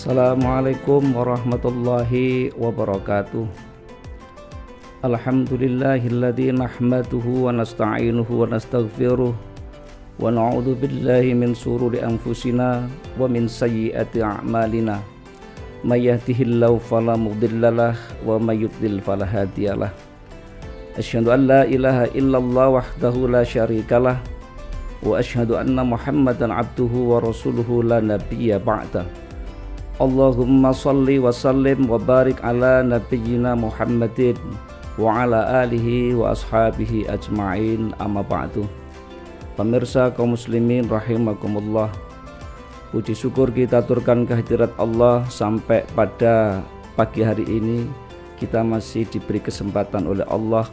Assalamualaikum warahmatullahi wabarakatuh. Alhamdulillahilladzi nahmaduhu wa nasta'inuhu wa nastaghfiruh wa na'udzu billahi min shururi anfusina wa min sayyiati a'malina. May yahdihillahu fala mudhillalah wa may yudlil fala hadiyalah. Asyhadu an la ilaha illallah wahdahu la syarikalah wa asyhadu anna Muhammadan abduhu wa rasuluhu la nabiyya ba'da. Allahumma salli wa sallim wa barik ala nabiyyina Muhammadin wa ala alihi wa ashabihi ajma'in, amma ba'du. Pemirsa kaum muslimin rahimakumullah, puji syukur kita aturkan kehadirat Allah sampai pada pagi hari ini kita masih diberi kesempatan oleh Allah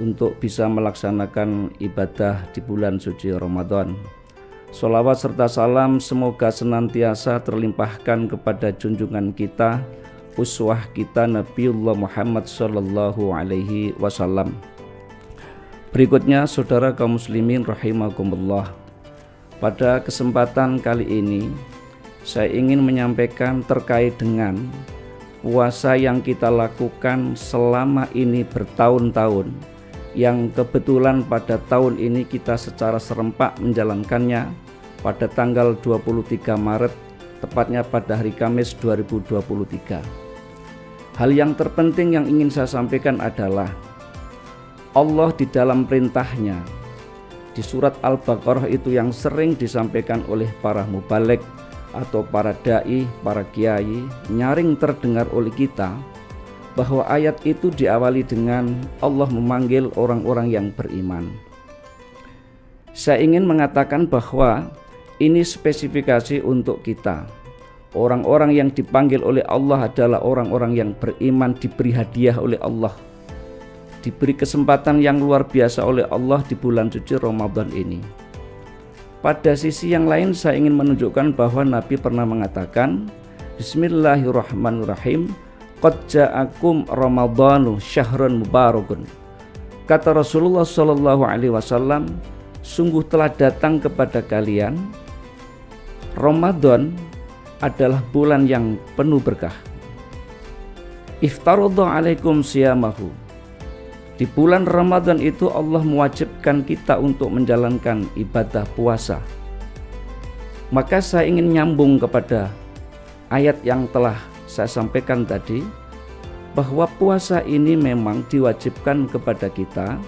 untuk bisa melaksanakan ibadah di bulan suci Ramadan. Sholawat serta salam semoga senantiasa terlimpahkan kepada junjungan kita, uswah kita, Nabiullah Muhammad sallallahu alaihi wasallam. Berikutnya saudara kaum muslimin rahimakumullah, pada kesempatan kali ini saya ingin menyampaikan terkait dengan puasa yang kita lakukan selama ini bertahun-tahun, yang kebetulan pada tahun ini kita secara serempak menjalankannya pada tanggal 23 Maret, tepatnya pada hari Kamis 2023. Hal yang terpenting yang ingin saya sampaikan adalah Allah di dalam perintahnya di surat Al-Baqarah itu yang sering disampaikan oleh para mubaligh atau para dai, para kiai, nyaring terdengar oleh kita, bahwa ayat itu diawali dengan Allah memanggil orang-orang yang beriman. Saya ingin mengatakan bahwa ini spesifikasi untuk kita. Orang-orang yang dipanggil oleh Allah adalah orang-orang yang beriman, diberi hadiah oleh Allah, diberi kesempatan yang luar biasa oleh Allah di bulan suci Ramadan ini. Pada sisi yang lain saya ingin menunjukkan bahwa Nabi pernah mengatakan, Bismillahirrahmanirrahim, Qad ja'akum Ramadhanu syahrun mubarakun. Kata Rasulullah sallallahu alaihi wasallam, sungguh telah datang kepada kalian Ramadan adalah bulan yang penuh berkah. Iftaradha alaikum siyamahu. Di bulan Ramadan itu Allah mewajibkan kita untuk menjalankan ibadah puasa. Maka saya ingin nyambung kepada ayat yang telah saya sampaikan tadi, bahwa puasa ini memang diwajibkan kepada kita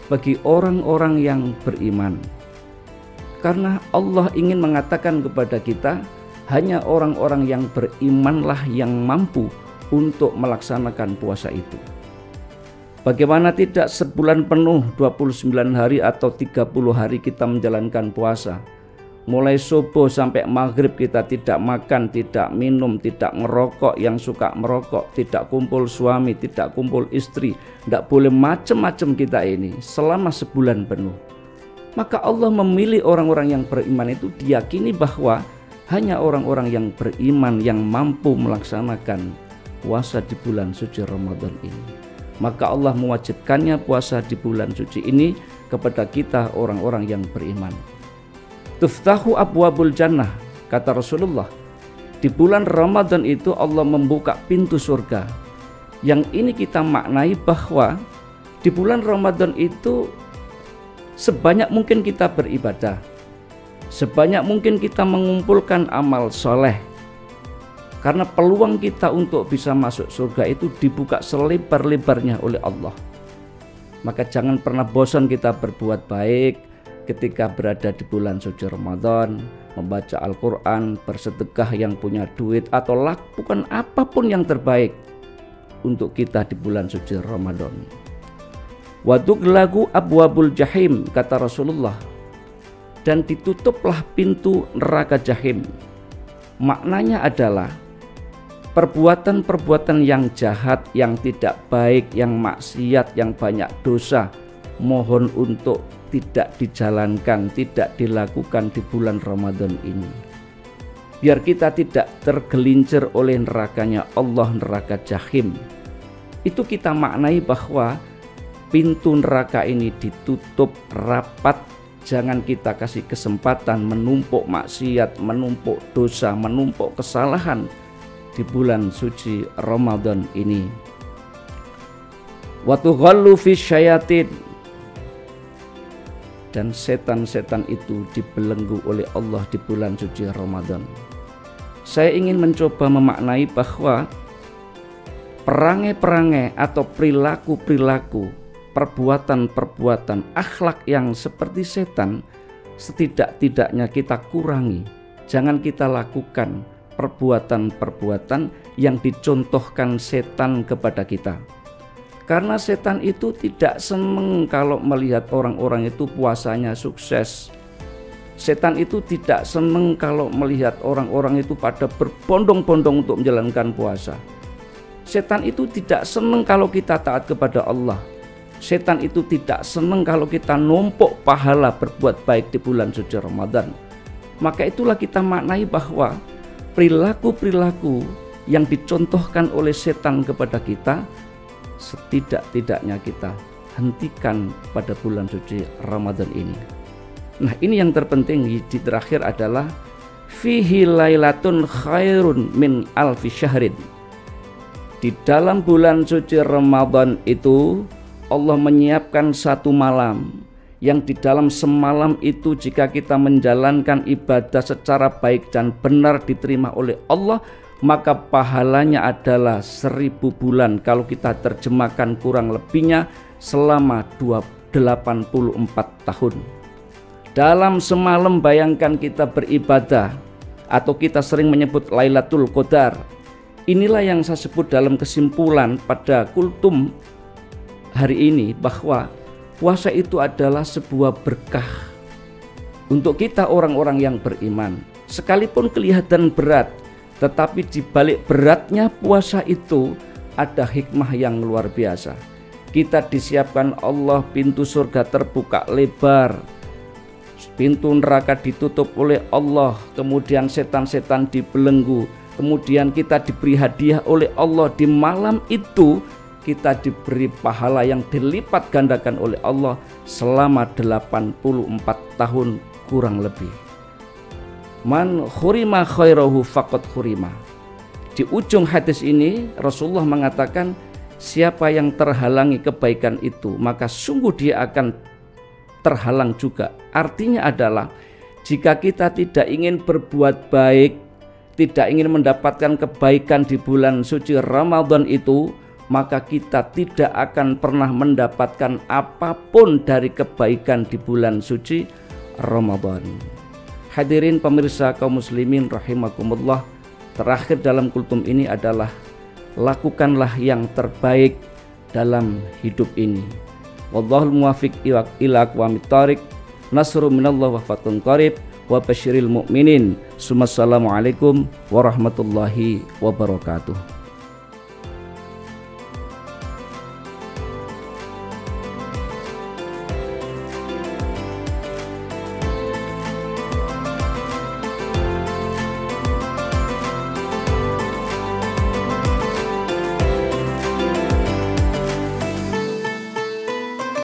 bagi orang-orang yang beriman. Karena Allah ingin mengatakan kepada kita, hanya orang-orang yang berimanlah yang mampu untuk melaksanakan puasa itu. Bagaimana tidak sebulan penuh 29 hari atau 30 hari kita menjalankan puasa. Mulai subuh sampai maghrib kita tidak makan, tidak minum, tidak ngerokok, yang suka merokok, tidak kumpul suami, tidak kumpul istri, tidak boleh macam-macam kita ini selama sebulan penuh. Maka Allah memilih orang-orang yang beriman itu, diyakini bahwa hanya orang-orang yang beriman yang mampu melaksanakan puasa di bulan suci Ramadan ini. Maka Allah mewajibkannya puasa di bulan suci ini kepada kita orang-orang yang beriman. Tuftahu abwabul jannah, kata Rasulullah. Di bulan Ramadan itu Allah membuka pintu surga. Yang ini kita maknai bahwa di bulan Ramadan itu sebanyak mungkin kita beribadah, sebanyak mungkin kita mengumpulkan amal soleh. Karena peluang kita untuk bisa masuk surga itu dibuka selebar-lebarnya oleh Allah. Maka jangan pernah bosan kita berbuat baik ketika berada di bulan suci Ramadan, membaca Al-Quran, bersedekah yang punya duit, atau lakukan apapun yang terbaik untuk kita di bulan suci Ramadan. Waduglagu abwabul jahim, kata Rasulullah, dan ditutuplah pintu neraka jahim. Maknanya adalah perbuatan-perbuatan yang jahat, yang tidak baik, yang maksiat, yang banyak dosa, mohon untuk tidak dijalankan, tidak dilakukan di bulan Ramadan ini. Biar kita tidak tergelincir oleh nerakanya Allah, neraka jahim. Itu kita maknai bahwa pintu neraka ini ditutup rapat. Jangan kita kasih kesempatan menumpuk maksiat, menumpuk dosa, menumpuk kesalahan di bulan suci Ramadan ini. Wa tughallu fi syayatin, dan setan-setan itu dibelenggu oleh Allah di bulan suci Ramadan. Saya ingin mencoba memaknai bahwa perangai-perangai atau perilaku-perilaku, perbuatan-perbuatan, akhlak yang seperti setan setidak-tidaknya kita kurangi. Jangan kita lakukan perbuatan-perbuatan yang dicontohkan setan kepada kita. Karena setan itu tidak senang kalau melihat orang-orang itu puasanya sukses. Setan itu tidak senang kalau melihat orang-orang itu pada berbondong-bondong untuk menjalankan puasa. Setan itu tidak senang kalau kita taat kepada Allah. Setan itu tidak senang kalau kita numpuk pahala berbuat baik di bulan suci Ramadan. Maka itulah kita maknai bahwa perilaku-perilaku yang dicontohkan oleh setan kepada kita setidak-tidaknya kita hentikan pada bulan suci Ramadan ini. Nah, ini yang terpenting di terakhir adalah fihi lailatun khairun min alfi syahrin. Di dalam bulan suci Ramadan itu Allah menyiapkan satu malam yang di dalam semalam itu jika kita menjalankan ibadah secara baik dan benar diterima oleh Allah, maka pahalanya adalah 1000 bulan. Kalau kita terjemahkan kurang lebihnya selama 84 tahun. Dalam semalam bayangkan kita beribadah, atau kita sering menyebut Lailatul Qadar. Inilah yang saya sebut dalam kesimpulan pada kultum hari ini, bahwa puasa itu adalah sebuah berkah untuk kita orang-orang yang beriman. Sekalipun kelihatan berat, tetapi di balik beratnya puasa itu ada hikmah yang luar biasa. Kita disiapkan Allah, pintu surga terbuka lebar, pintu neraka ditutup oleh Allah, kemudian setan-setan dibelenggu, kemudian kita diberi hadiah oleh Allah. Di malam itu kita diberi pahala yang dilipat gandakan oleh Allah selama 84 tahun kurang lebih. Man khurima khairahu faqad khurima. Di ujung hadis ini Rasulullah mengatakan, siapa yang terhalangi kebaikan itu, maka sungguh dia akan terhalang juga. Artinya adalah jika kita tidak ingin berbuat baik, tidak ingin mendapatkan kebaikan di bulan suci Ramadan itu, maka kita tidak akan pernah mendapatkan apapun dari kebaikan di bulan suci Ramadan. Hadirin pemirsa kaum muslimin rahimakumullah, terakhir dalam kultum ini adalah lakukanlah yang terbaik dalam hidup ini. Wallahul muwaffiq ila aqwamit thoriq. Nasrun minallah wa fathun qarib wa basyiril mu'minin. Assalamualaikum warahmatullahi wabarakatuh.